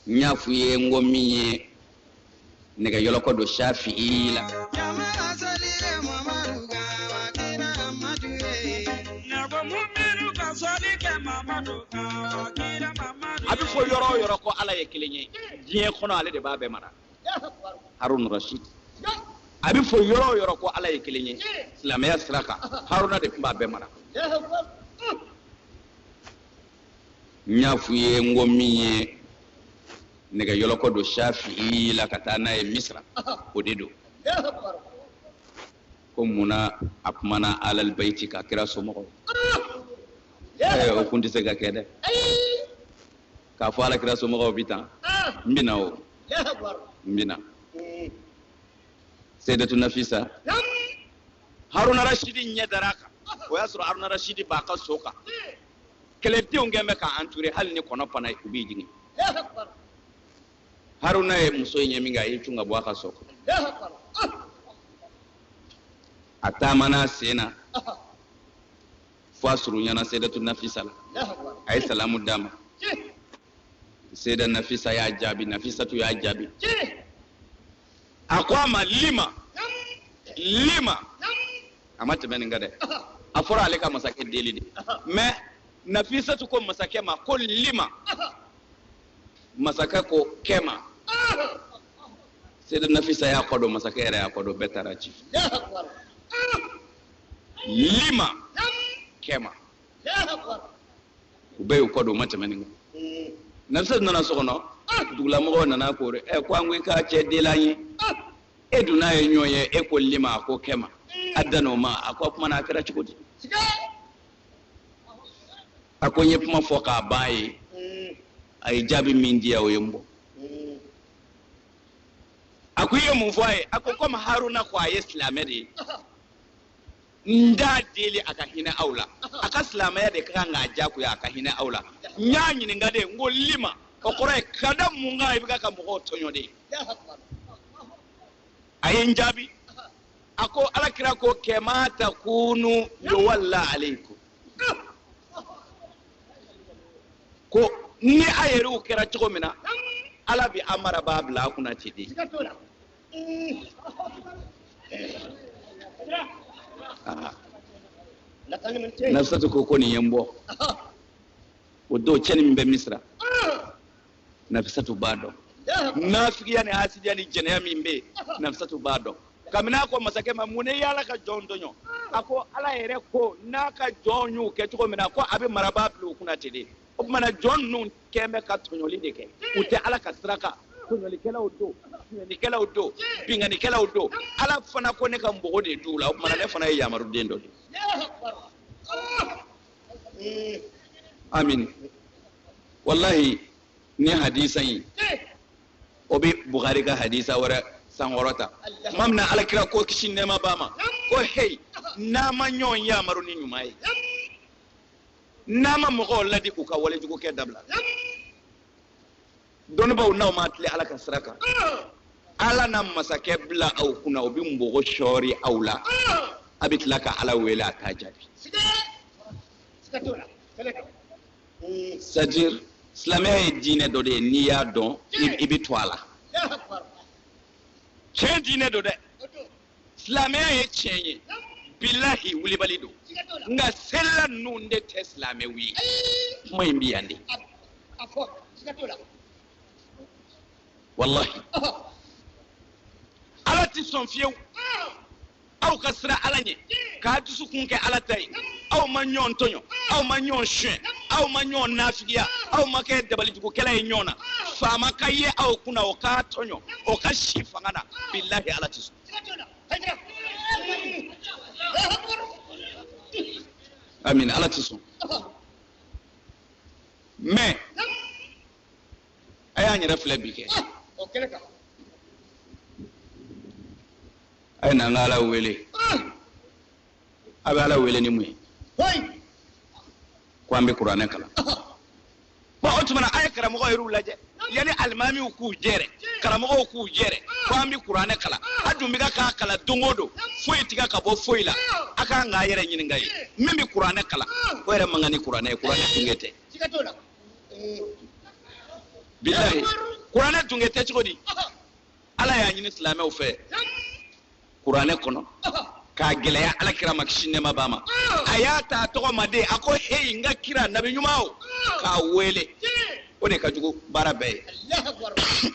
nyafuye ngomiye nega yoloko do Shafi'i la abi fo yoro ko ala ye kilenye diye kono ale de babe mara Harun Rashid abi fo yoro ko ala ye kilenye islamaya siraka Haruna de babe mara nyafuye ngomiye nega yoloko do Shafi'i la katana e Misra odedo ko muna apmana alal bayti ka kira somo o kunti se ga kede ka fo ala kira somo bitan mbina o mbina Sayyidatu Nafisa Haruna Rashidi nyadaraka o yasru Haruna Rashidi ba ka soka keleti ongeme ka anture hal ni kono pana kubi jingi Haruna e muso nyeminga yichunga bwaka soko atamana sena fasuru nyana Sayyidatu Nafisa ay salamu dama Sayyida Nafisa ya jabi Nafisa tu ya jabi akwama lima amata ben ngade afora aleka masake delide mais Nafisa tu ko masake ma ko lima masaka ko kema Sayyida Nafisa ya kodo masaka ya kodo betarachi lima kema ube kodo mata meninga Nafisa nana sokono dugula mo nana ko re e kwa ngwe ka che delanye eduna ye nyoye e ko lima ko kema adano ma akwa kuma na kira chikodi akonye puma foka baye ay jabi mindia o yembo akuye mufwaye akokoma Haruna kwa islamedi nda deli akahina aula akaslama ya de kanga ajaku ya akahina aula nyanyi ngade ngolima okore kada munga ibika ka mugo tonyode ayen jabi ako alakira ko kemata kunu yuwalla alaykum ko ni ayeru kera chogomina ala bi amara babla kuna tidi Nafisatu ko ni yembo odo cheni mbe Misra Nafisatu bado nafiki yani hasidi yani jene mimbe Nafisatu bado kamina ko masake mamune yala ka jondonyo ako ala ere ko naka jonyu ke chogomina ko abi maraba babla kuna tidi o mana jonnu kembe ka tonyoli deke ute ala ka sraka tonyoli kela odo ni kela odo binga ni kela odo ala fana ko ne ka mbogo de dula o mana le fana ya maru dendo de amin wallahi ni hadisan obi Bukhari ka hadisa wara sangorota mamna ala kira ko kishin ne ma bama ko hey na manyon ya maru ni nyumai nama mo ladi ku ka wala jugo ke dabla don baw naw matli ala kan saraka ala nam masake bla au kuna obi mbogo shori aula abitlaka ala wela tajabi c'est-à-dire islamé dine do de niya don ibi twala chen dine do de islamé ye chenye billahi wuli balido nga sella nunde teslame wi moy mbiyande wallahi alati son fiew aw kasra alanye ka tusu kunke alatay aw manyon tonyo aw manyon chien aw manyon nafiya aw make dabali ko kala e nyona fama kaye aw kuna o ka tonyo o ka shifa ngana billahi alati son amin alati son mais aya nyira flebike ay na ngala wele abala wele ni muyi kwambe Qur'an kala ba otuma ay karamo ko iru laje yani almami ku jere karamo ku jere kwambe Qur'an kala adumi ga ka kala dongodo foi tiga ka bo foila aka nga yere nyin ngai mimi Qur'an kala ko yere mangani Qur'an tungete billahi kuranɛ tun kɛ cogo di ala y'a ɲini silamɛw fɛ kuranɛ kɔnɔ k'a gɛlɛya ala kira ma kisi nɛma b'a ma a y'a ta a tɔgɔ ma de a ko heyi n ka kira nabi ɲuman o k'a wele o de ka jugu baara bɛɛ ye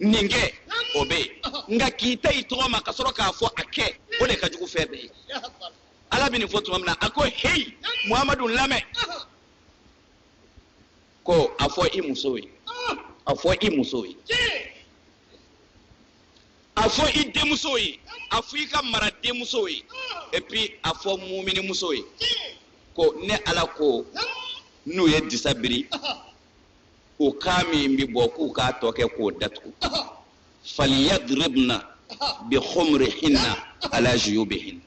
nin kɛ o bɛ yen nka k'i ta i tɔgɔ ma ka sɔrɔ k'a fɔ a kɛ o de ka jugu fɛn bɛɛ ye ala bɛ nin fɔ tuma min na a ko heyi muhamadu lamɛn ko a fɔ i muso ye a fɔ i muso ye a fɔ i denmuso ye a fɔ i ka mara denmuso ye et puis a fɔ mumini muso ye ko ne ala ko n'u ye disa biri o kan min bɛ bɔ k'u k'a tɔ kɛ k'o datugu faliyadribna bi khumrihinna ala juyubihin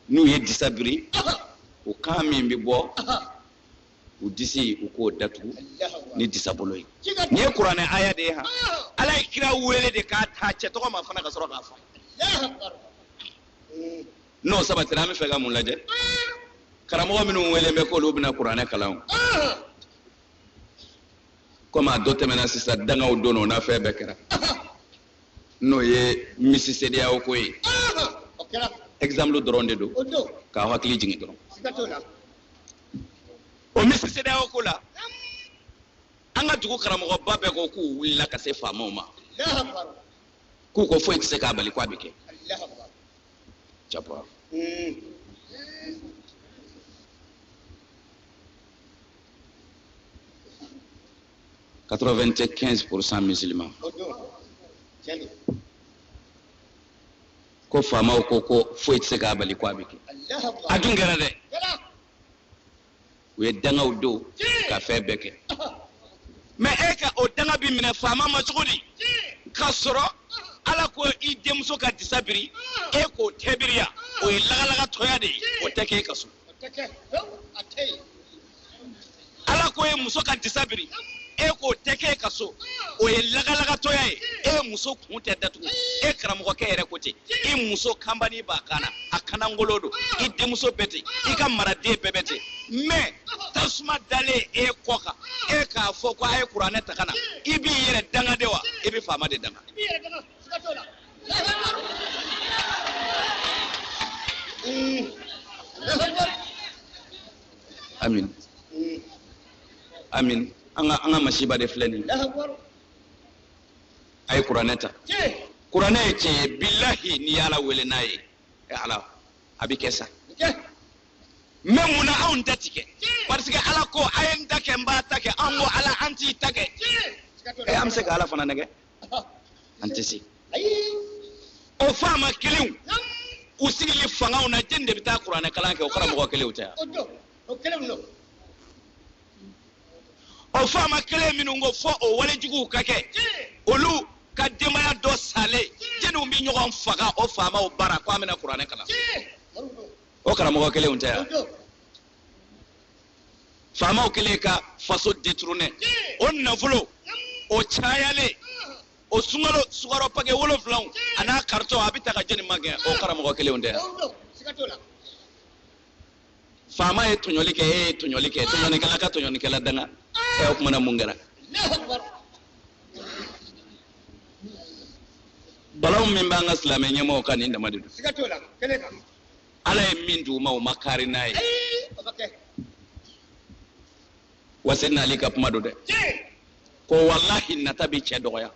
n'u ye disa biri o kan min bɛ bɔ u disi u k'o datugu ni disa bolo ye nin ye kuranɛ aya de ye ha ala ye kira wele de k'a ta cɛ tɔgɔ ma fana ka sɔrɔ k'a fɔ n'o sabatira an bɛ fɛ ka mun lajɛ karamɔgɔ minnu wele bɛ k'olu bɛna kuranɛ kalan komi a dɔ tɛmɛna sisan dangaw don o n'a fɛn bɛɛ kɛra n'o ye misisedeyaw ko ye exemple dɔrɔn de don k'a hakili jigin dɔrɔn o misisedeyaw ko la an ka dugu karamɔgɔba bɛɛ ko k'u wulila ka se faamaw ma k'u ko foyi tɛ se k'a bali k'a bɛ kɛ capa 95% musulmans ko faamaw ko foyi tɛ se k'a bali k'a bɛ kɛ a dun kɛra dɛ u ye dangaw don ka fɛn bɛɛ kɛ mais e ka o danga bi minɛ faama ma cogo di ka sɔrɔ ala ko i denmuso ka disa biri e k'o tɛ biriya o ye lagalagatɔya de ye o tɛ kɛ e ka so ala ko e muso ka disa biri e k'o tɛ kɛ e ka so o ye lagalagatɔya ye e muso kun tɛ datugu e karamɔgɔkɛ yɛrɛ ko ten i muso kanbani b'a kan na a kanangolo don i denmuso bɛɛ ten i ka maraden bɛɛ bɛ ten mais tasuma dalen e kɔ kan e k'a fɔ ko a ye kuranɛ ta ka na i b'i yɛrɛ danga de wa i bɛ faama de danga amin amin an ka masiba de filɛ nin ye a ye kuranɛ ta kuranɛ ye tiɲɛ ye bilahi n'i y'ala wele n'a ye ala a bɛ kɛ sa mais munna anw ta tigɛ parce que ala ko a ye n ta kɛ n b'a ta kɛ an ko ala an t'i ta kɛ an bɛ se ka ala fana nɛgɛ an tɛ se o faama kelenw u sigili fangaw na jɛni de bɛ taa kuranɛ kalan kɛ o karamɔgɔ kelenw tɛ yan o faama kelen minnu ko fɔ o walejuguw ka kɛ olu ka denbaya dɔ salen jɛniw bɛ ɲɔgɔn faga o faamaw bara ko an bɛna kuranɛ kalan o karamɔgɔ kelenw tɛ yan faamaw kelen ka faso détourné o nafolo o cayalen o sukaro paquet 7 a n'a carton a bɛ ta ka jɛni magɛn o karamɔgɔ kelenw tɛ yan faama ye tɔɲɔli kɛ e ye tɔɲɔli kɛ tɔɲɔlikɛla ka tɔɲɔlikɛla danga o kumana mun kɛra balawu min b'an ka silamɛ ɲɛmɔgɔw kan nin dama de don ala ye min d'u ma o ma kari n'a ye wa Seydina Ali ka kuma don dɛ ko wallahi nata bɛ cɛ dɔgɔya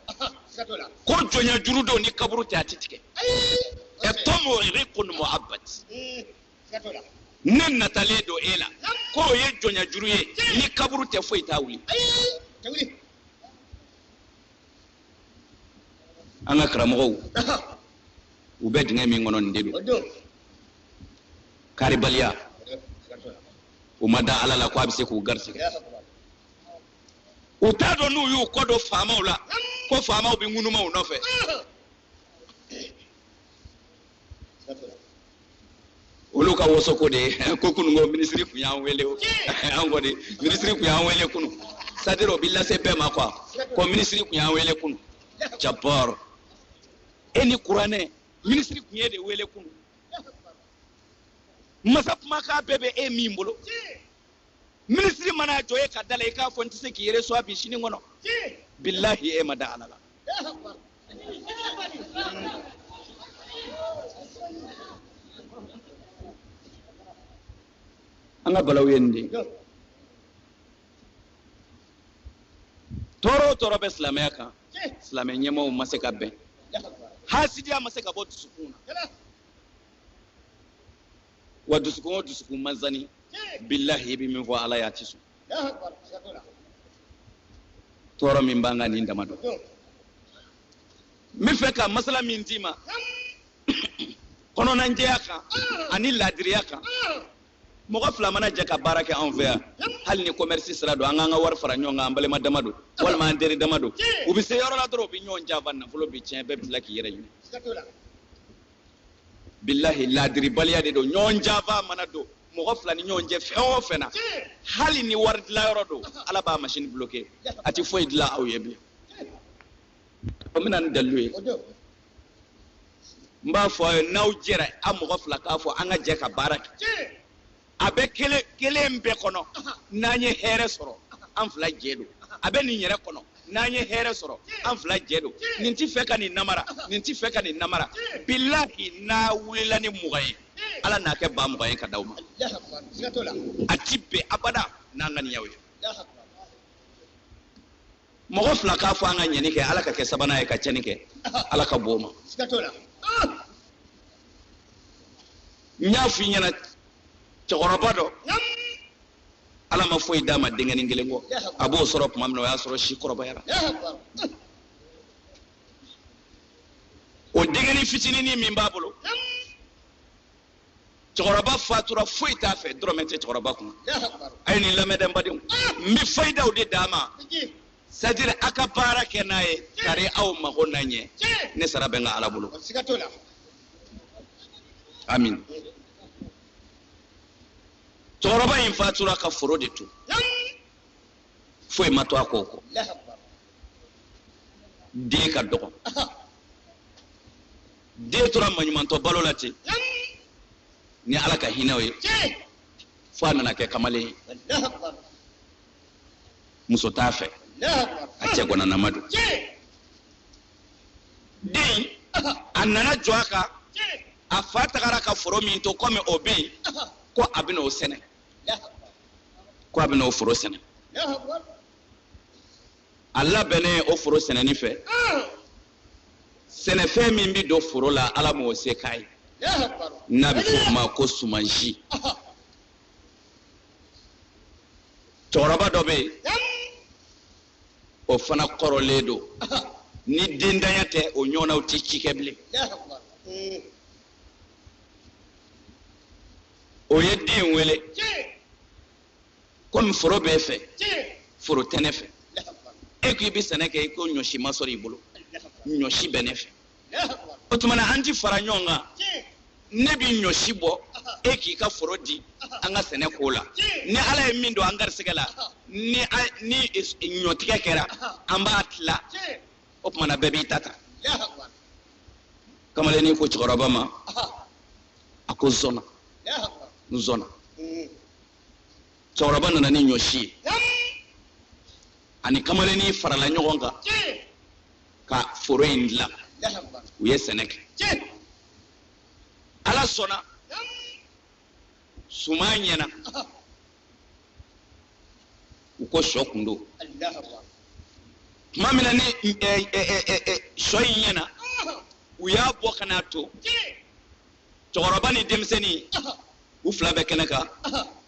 ko jɔnya juru don ni kaburu tɛ a tɛ tigɛ tɔmɔ riqun mu'abbad ne natalen don e la k'o ye jɔnya juru ye ni kaburu tɛ foyi t'a wuli an ka karamɔgɔw u bɛ dingɛ min kɔnɔ nin de don karibaliya u ma da ala la ko a bɛ se k'u garisɛgɛ u t'a dɔn n'u y'u kɔ don faamaw la ko faamaw bɛ ŋunumaw nɔfɛ olu ka woso ko de ko kunu ko ministre kun y'an wele an ko de ministre kun y'an wele kunu c'est-à-dire o bɛ lase bɛɛ ma quoi ko ministre kun y'an wele kunu jabbar e ni kuranɛ ministre kun ye de wele kunu masa kuma ka bebe e min bolo ministry mana joye ka dala e ka fonti se ki yere so abi shini ngono billahi e mada alala anga balaw yendi toro be islamaya kan islamaya nyemo maseka ben hasidiya maseka bo dusukuna wa dusukun manzani billahi bi min fo ala ya tisu toro min banga ni ndamado mi feka masala min dima kono nan jeyaka ani ladriyaka mogo fila mana jɛ ka baara kɛ anw fɛ yan hali ni commerce sira don an k'an ka wari fara ɲɔgɔn kan an balima dama don walima an teri dama don u bɛ se yɔrɔ la dɔrɔn u bɛ ɲɔgɔn janfa nafolo bɛ tiɲɛ bɛɛ bɛ tila k'i yɛrɛ ɲini billahi ladiribaliya de don ɲɔgɔn janfa mana don mɔgɔ fila ni ɲɔgɔn cɛ fɛn o fɛn na hali ni wari dilan yɔrɔ don ala b'a machine bloqué a tɛ foyi dilan aw ye bilen o bɛna ni dalilu ye n b'a fɔ a ye n'aw jɛra a mɔgɔ fila k'a fɔ an ka jɛ ka baara kɛ a bɛ kelen bɛɛ kɔnɔ n'an ye hɛrɛ sɔrɔ an fila jɛ don a bɛ nin yɛrɛ kɔnɔ n'an ye hɛrɛ sɔrɔ an fila jɛ don nin tɛ fɛ ka nin namara nin tɛ fɛ ka nin namara billahi n'a wulila ni 20 ye ala n'a kɛ ba 20 ye ka d'aw ma a ti bɛn abada n'an ka niyaw ye mɔgɔ fila k'a fɔ an ka ɲɛni kɛ ala ka kɛ sabanan ye ka tiɲɛni kɛ ala ka bɔ o ma n y'a fɔ i ɲɛna cɛkɔrɔba dɔ ala ma foyi d'a ma denkɛnin kelen kɔ a b'o sɔrɔ tuma min na o y'a sɔrɔ si kɔrɔbayara o denkɛnin fitinin min b'a bolo cɛkɔrɔba fatura foyi t'a fɛ dɔrɔmɛ tɛ cɛkɔrɔba kun a ye nin lamɛn dɛ n badenw n bɛ fayidaw de d'a ma c'est à dire a ka baara kɛ n'a ye kari aw mago na ɲɛ ne sara bɛ n ka ala bolo amin cɛkɔrɔba in fatura ka foro de to foyi ma to a kɔ den ka dɔgɔ den tora maɲumantɔ balo la ten ni ala ka hinɛw ye fo a nana kɛ kamalen ye muso t'a fɛ a cɛ gɔnanama don den a nana jɔ a kan a fa tagara ka foro min to komi o bɛ yen ko a bɛna o sɛnɛ ko a bɛna o foro sɛnɛ a labɛnnen o foro sɛnɛni fɛ sɛnɛfɛn min bɛ don foro la ala m'o se k'a ye n'a bɛ fɔ o ma ko sumansi cɛkɔrɔba dɔ bɛ yen o fana kɔrɔlen don ni dendanya tɛ o ɲɔgɔnnaw tɛ ci kɛ bilen o ye den wele komi foro b'e fɛ foro tɛ ne fɛ e ko i bɛ sɛnɛ kɛ i ko ɲɔsi ma sɔrɔ i bolo ɲɔsi bɛ ne fɛ o tuma na an ti fara ɲɔgɔn kan ne bɛ ɲɔsi bɔ e k'i ka foro di an ka sɛnɛ k'o la ni ala ye min don an garisɛgɛ la ni ɲɔtigɛ kɛra an b'a tila o tuma na bɛɛ b'i ta ta kamalennin ko cɛkɔrɔba ma a ko zɔnna n zɔnna cɛkɔrɔba nana ni ɲɔsi ye ani kamalennin farala ɲɔgɔn kan ka foro in dilan u ye sɛnɛ kɛ ala sɔnna suman ɲɛna u ko sɔ kun don tuma min na ni sɔ in ɲɛna u y'a bɔ ka n'a to cɛkɔrɔba ni denmisɛnnin u fila bɛ kɛnɛ kan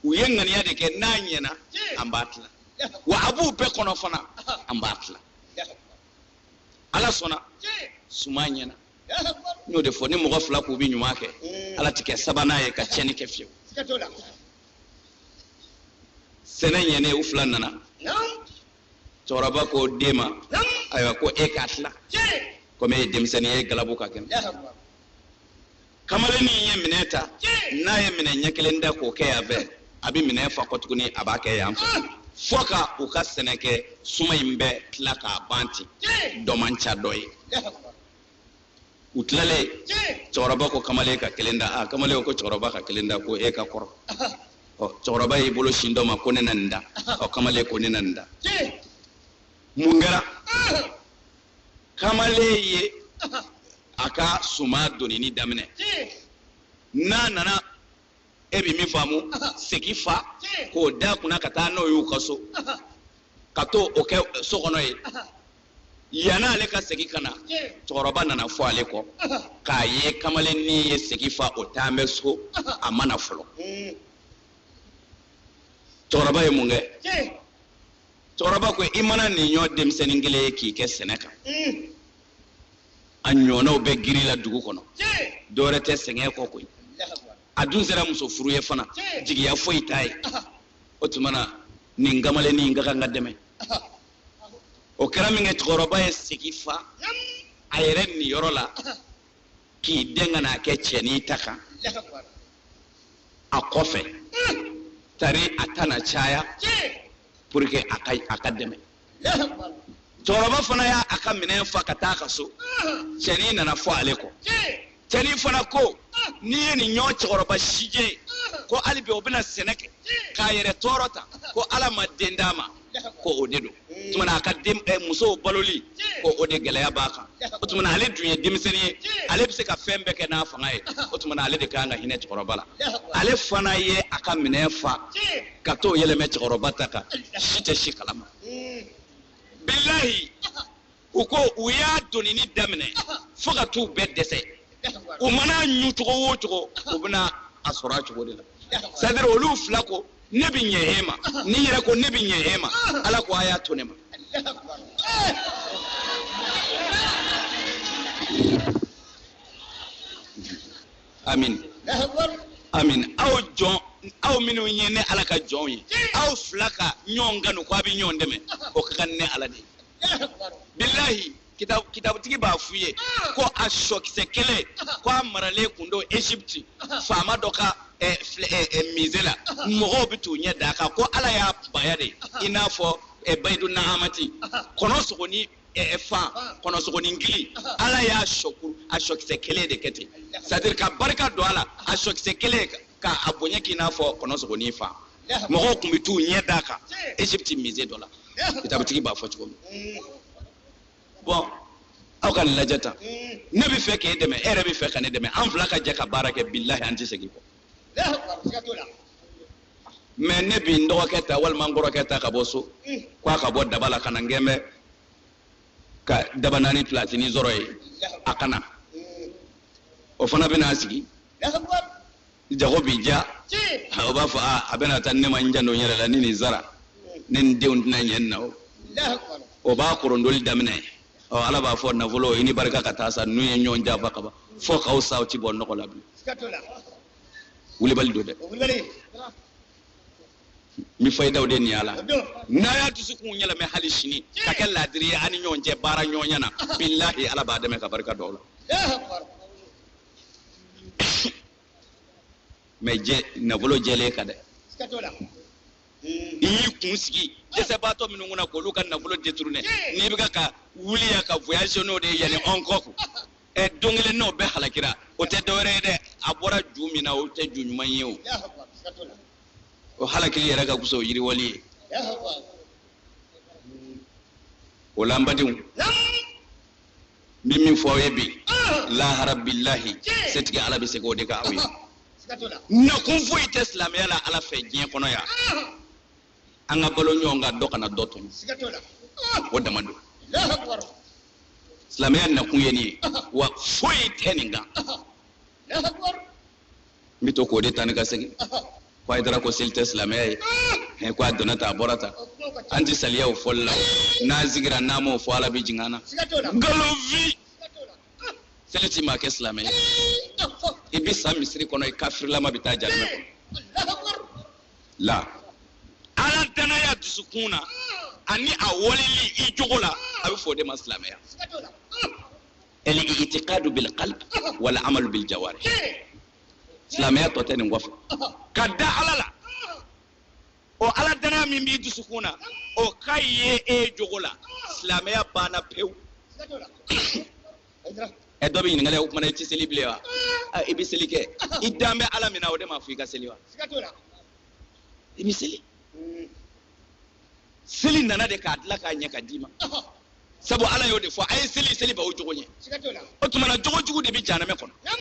u ye ŋaniya de kɛ n'a ɲɛna an b'a tila wa a b'u bɛɛ kɔnɔ fana an b'a tila ala sɔnna suman ɲɛna n y'o de fɔ ni mɔgɔ fila k'u bɛ ɲuman kɛ ala tɛ kɛ sabanan ye ka tiɲɛni kɛ fiyewu sɛnɛ ɲɛnen u fila nana cɛkɔrɔba ko den ma ayiwa ko e k'a tila komi e ye denmisɛnnin ye galabu ka kɛnɛ kamalennin ye minɛ ta n'a ye minɛ ɲɛ kelen da k'o kɛ yan fɛ a bɛ minɛ fa kɔ tuguni a b'a kɛ yan fɛ fo ka u ka sɛnɛ kɛ suma in bɛɛ tila k'a ban ten dɔ man ca dɔ ye utlale cɛkɔrɔba ko kamalen ka kelen da kamalen ko cɛkɔrɔba ka kelen da ko e ka kɔrɔ cɛkɔrɔba y'i bolo sin dɔ ma ko ne na nin da kamalen ko ne na nin da mun kɛra kamalen ye a ka suma donini daminɛ n'a nana e bɛ min faamu segi fa k'o da kunna ka taa n'o y'u ka so ka to o kɛ so kɔnɔ ye yan'ale ka segi ka na cɛkɔrɔba nana fɔ ale kɔ k'a ye kamalen ni ye segi fa o taa bɛ so a ma na fɔlɔ cɛkɔrɔba ye mun kɛ cɛkɔrɔba ko i mana nin ɲɔ denmisɛnnin kelen ye k'i kɛ sɛnɛ kan a ɲɔnaw bɛ giri la dugu kɔnɔ dɔwɛrɛ tɛ sɛgɛn kɔ koyi a dun sera muso furu ye fana jigiya foyi t'a ye o tuma na nin kamalennin ka kan ka dɛmɛ o kɛra min kɛ cɛkɔrɔba ye segi fa a yɛrɛ nin yɔrɔ la k'i den ka n'a kɛ cɛnin ta kan a kɔfɛ tari a tana caya pour que a ka dɛmɛ cɛkɔrɔba fana y'a ka minɛn fa ka taa ka so cɛnin nana fɔ ale kɔ cɛnin fana ko n'i ye nin ɲɔ cɛkɔrɔba sijɛ ko hali bi o bɛna sɛnɛ kɛ k'a yɛrɛ tɔɔrɔ ta ko ala ma den d'a ma ko o de don tuma na a ka musow baloli ko o de gɛlɛya b'a kan o tuma na ale dun ye denmisɛnnin ye ale bɛ se ka fɛn bɛɛ kɛ n'a fanga ye o tuma na ale de kan ka hinɛ cɛkɔrɔba la ale fana ye a ka minɛn fa ka t'o yɛlɛmɛ cɛkɔrɔba ta kan si tɛ si kalama bilahi u ko u y'a donini daminɛ fo ka t'u bɛɛ dɛsɛ u mana ɲu cogo o cogo u bɛna a sɔrɔ a cogo de la c'est à dire olu fila ko ne bɛ ɲɛ e ma ni yɛrɛ ko ne bɛ ɲɛ e ma ala ko a y'a to ne ma amin amin aw minnu ye ne ala ka jɔnw ye aw fila ka ɲɔgɔn kanu ko a bɛ ɲɔgɔn dɛmɛ o ka kan ne ala de bilahi kitabutigi b'a f'u ye ko a sɔkisɛ kelen ko a maralen kun don Egypte faama dɔ ka musée la mɔgɔw bɛ t'u ɲɛ d'a kan ko ala y'a baya de i n'a fɔ bayidu nahamati kɔnɔ sogoni fan kɔnɔ sogoni gili ala y'a sɔkisɛ kelen de kɛ ten c'est à dire ka barika don a la a sɔkisɛ kelen k'a bonya k'i n'a fɔ kɔnɔ sogoni fan mɔgɔw tun bɛ t'u ɲɛ d'a kan Egypte musée dɔ la kitabutigi b'a fɔ cogo min bon aw ka lajɛ tan ne bɛ fɛ k'e dɛmɛ e yɛrɛ bɛ fɛ ka ne dɛmɛ an fila ka jɛ ka baara kɛ bilahi an tɛ segin kɔ mais ne bi n dɔgɔkɛ ta walima n kɔrɔkɛ ta ka bɔ so k'a ka bɔ daba la ka na n gɛn bɛ ka daba naani pilatini sɔrɔ ye a ka na o fana bɛ n'a sigi jago bi ja o b'a fɔ a bɛna taa ne ma n janto n yɛrɛ la ni nin sara ne ni denw tɛna ɲɛ nin na o b'a korondoli daminɛ ala b'a fɔ nafolo i ni barika ka taa sa n'u ye ɲɔgɔn janfa ka ban fo k'aw sa aw ti bɔ nɔgɔ la bilen wulibali don dɛ n bɛ fayidaw de nin ala n'a y'a dusukun yɛlɛmɛ hali sini ka kɛ laadiri ye an ni ɲɔgɔn cɛ baara ɲɔgɔnya na bilahi ala b'a dɛmɛ ka barika dɔw la mais nafolo jɛlen ka dɛ i y'i kun sigi dɛsɛbaatɔ minnu kunna k'olu ka nafolo détourné n'i bɛ ka wuli ya ka voyage n'o de ye yanni Hong-Kong don kelen n'o bɛɛ halakira o tɛ dɔwɛrɛ ye dɛ a bɔra ju min na o tɛ ju ɲuman ye o halakili yɛrɛ ka fisa o yiriwali ye o la n badenw n bɛ min fɔ aw ye bi lahara bilahi setigi ala bɛ se k'o de kɛ aw ye nakun foyi tɛ silamɛya la ala fɛ diɲɛ kɔnɔ yan an ka balo ɲɔgɔn kan dɔ kana dɔ tɔɲɔ o dama don silamɛya nakun ye nin ye wa foyi tɛ nin kan n bɛ to k'o de ta ni ka segin ko a ye taara ko seli tɛ silamɛya ye ko a donna ta a bɔra ta an tɛ saliya o fɔli la n'an sigira n'an m'o fɔ ala bɛ jigin an na nkalonfin seli t'i ma kɛ silamɛya i bɛ sa misiri kɔnɔ i kafirilama bɛ taa janɛmɛ kɔnɔ la ala danaya dusukun na ani a waleli i jogo la a bɛ fɔ o de ma silamɛya al-i'tiqadu bil qalb wal amalu bil jawarih silamɛya tɔ tɛ nin kɔfɛ ka da ala la o ala danaya min b'i dusukun na o ka ye e jogo la silamɛya banna pewu e do be ɲininkali o kuma na I ti seli bilen wa I bi seli kɛ I dan bɛ Ala min na o de ma fɔ I ka seli wa I bi seli seli nana de k'a dilan k'a ɲɛ ka d'i ma sabu Ala y'o de fɔ a ye seli ba o jogo ɲɛ o tuma na jogo jugu de bɛ jahanama kɔnɔ